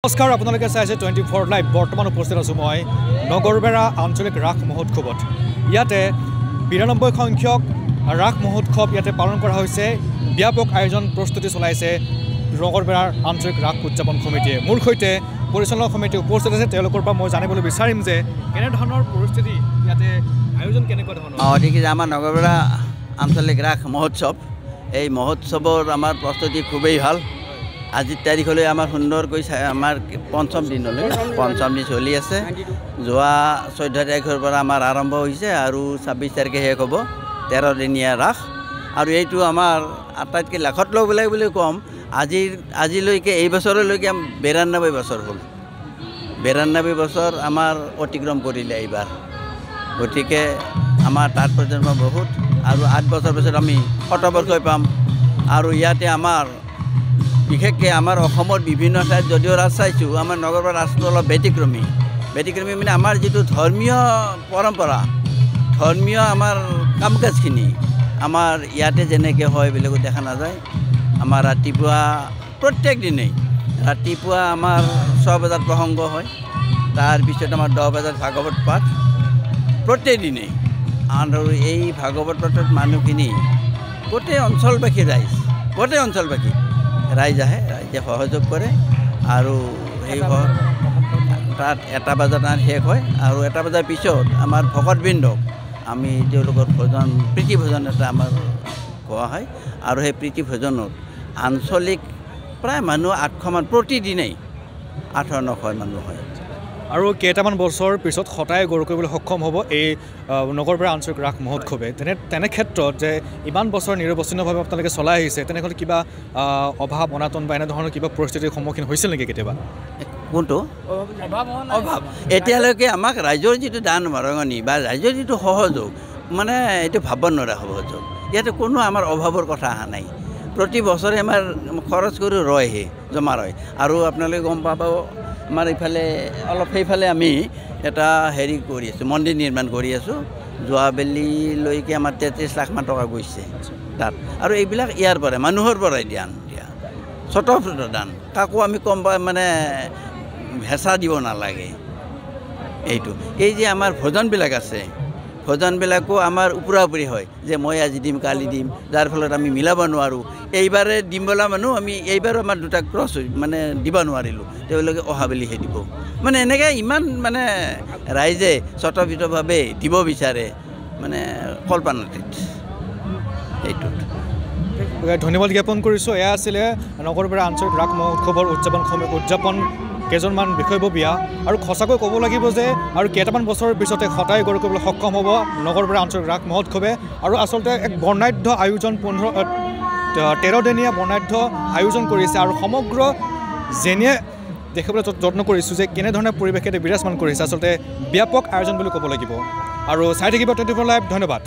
নমস্কাৰ আপোনালোকে চাইছে 24 লাইভ বৰ্তমান উপস্থিত আছো মই নগৰবেৰা আঞ্চলিক ৰাস মহোৎসৱত ইয়াতে 92 সংখ্যক ৰাস মহোৎসৱ ইয়াতে পালন কৰা হৈছে ব্যাপক আয়োজন প্ৰস্তুতি চলাইছে নগৰবেৰাৰ আঞ্চলিক ৰাস উদযাপন সমিতিয়ে মোৰ সৈতে পৰিচালনা সমিতি উপস্থিত আছে তেওঁলোকৰ পৰা মই জানিবলৈ বিচাৰিম যে কেনে ধৰণৰ পৰিস্থিতি ইয়াতে আয়োজন কেনেকুৱা ধৰণৰ ঠিক আছে আমাৰ নগৰবেৰা আঞ্চলিক ৰাস মহোৎসৱ এই মহোৎসৱৰ আমাৰ প্ৰস্তুতি খুবেই ভাল আজিৰ তাৰিখলৈ আমাৰ সুন্দৰকৈ আমাৰ পঞ্চম দিন চলি আছে যোৱা 14 তাৰিখৰ পৰা আমাৰ আৰম্ভ হৈছে আৰু 26 তাৰিখে শেষ হ'ব 13 দিনীয়া ৰাস আৰু এইটো আমাৰ আটাইতকৈ লাখত লগ বুলি কম আজিলৈকে এই বছৰলৈকে 92 বছৰ হ'ল 92 বছৰ আমাৰ অতিক্ৰম কৰিলে এইবাৰ গতিকে আমাৰ তাৎপৰ্য বহুত আৰু 8 বছৰ পিছত আমি শতবৰ্ষই পাম আৰু ইয়াতে আমাৰ বিশেষকৈ আমাৰ অসমৰ বিভিন্ন ঠাইত যদিও ৰাজ চাইছোঁ আমাৰ নগৰবেৰা ৰাজটো অলপ ব্যতিক্ৰমী মানে আমাৰ যিটো ধৰ্মীয় পৰম্পৰা ধৰ্মীয় আমাৰ কাম কাজখিনি আমাৰ ইয়াতে যেনেকৈ হয় বেলেগত দেখা নাযায় আমাৰ ৰাতিপুৱা প্ৰত্যেক দিনেই ৰাতিপুৱা আমাৰ 6 বজাত প্ৰসংগ হয় তাৰপিছত আমাৰ 10 বজাত ভাগৱত পাঠ প্ৰত্যেক দিনেই আৰু এই ভাগৱত পাঠত মানুহখিনি গোটেই অঞ্চলবাসী ৰাইজ আহে ৰাইজে সহযোগ কৰে আৰু সেই তাত 1 বজাত শেষ হয় আৰু 1 বজাৰ পিছত আমাৰ ভকতবৃন্দক আমি তেওঁলোকৰ ভোজন প্ৰীতি ভোজন এটা আমাৰ খোৱা হয় আৰু সেই প্ৰীতি ভোজনত আঞ্চলিক প্ৰায় মানুহ 800 মান প্ৰতিদিনেই 800-900 মানুহ হয় আৰু কেইটামান বছৰ পিছত হতাই গৌৰৱ কৰিবলৈ সক্ষম হ'ব এই নগৰবেৰা আঞ্চলিক ৰাস মহোৎসৱে তেনে ক্ষেত্ৰত যে ইমান বছৰ নিৰৱচ্ছিন্নভাৱে আপোনালোকে চলাই আহিছে তেনেহ'লে কিবা অভাৱ অনাটন বা এনেধৰণৰ কিবা পৰিস্থিতিৰ সন্মুখীন হৈছিল নেকি কেতিয়াবা কোনটো অভাৱ এতিয়ালৈকে আমাক ৰাইজৰ যিটো দান বৰঙণি বা ৰাইজৰ যিটো সহযোগ মানে এইটো ভাবিব নোৱাৰা সহযোগ ইয়াতে কোনো আমাৰ অভাৱৰ কথা অহা নাই প্ৰতি বছৰে আমাৰ খৰচ কৰি ৰয়হে জমা ৰয় আৰু আপোনালোকে গম পাব আমাৰ ইফালে অলপ সেইফালে আমি এটা হেৰি কৰি আছোঁ মন্দিৰ নিৰ্মাণ কৰি আছোঁ যোৱাবেলিলৈকে আমাৰ 33 লাখ মান টকা গৈছে তাত আৰু এইবিলাক ইয়াৰ পৰাই মানুহৰ পৰাই দিয়া স্বতঃস্ফূৰ্ত দান কাকো আমি কম মানে হেঁচা দিব নালাগে এইটো এই যে আমাৰ ভোজনবিলাক আছে ভোজনবিলাকো আমাৰ ওপৰা-ওপৰি হয় যে মই আজি দিম কালি দিম যাৰ ফলত আমি মিলাব নোৱাৰোঁ এইবাৰে দিম বোলা মানুহ আমি এইবাৰো আমাৰ দুটা ক্ৰছ মানে দিব নোৱাৰিলোঁ তেওঁলোকে অহাবেলিহে দিব মানে এনেকৈ ইমান মানে ৰাইজে স্বতঃস্ফূৰ্তভাৱে দিব বিচাৰে মানে কল্পনাতীত এইটোত ধন্যবাদ জ্ঞাপন কৰিছোঁ এয়া আছিলে নগৰবেৰা আঞ্চলিক ৰাস মহোৎসৱৰ উদযাপন কেইজনমান বিষয়ববীয়া আৰু সঁচাকৈ ক'ব লাগিব যে আৰু কেইটামান বছৰৰ পিছতে হতাই গৌৰৱ কৰিবলৈ সক্ষম হ'ব নগৰবেৰা আঞ্চলিক ৰাস মহোৎসৱে আৰু আচলতে এক বৰ্ণাঢ্য আয়োজন 13 দিনীয়া বৰ্ণাঢ্য আয়োজন কৰিছে আৰু সমগ্ৰ যেনে দেখিবলৈ যত্ন কৰিছোঁ যে কেনেধৰণে পৰিৱেশে বিৰাজমান কৰিছে আচলতে ব্যাপক আয়োজন বুলি ক'ব লাগিব আৰু চাই থাকিব 24 লাইভ ধন্যবাদ।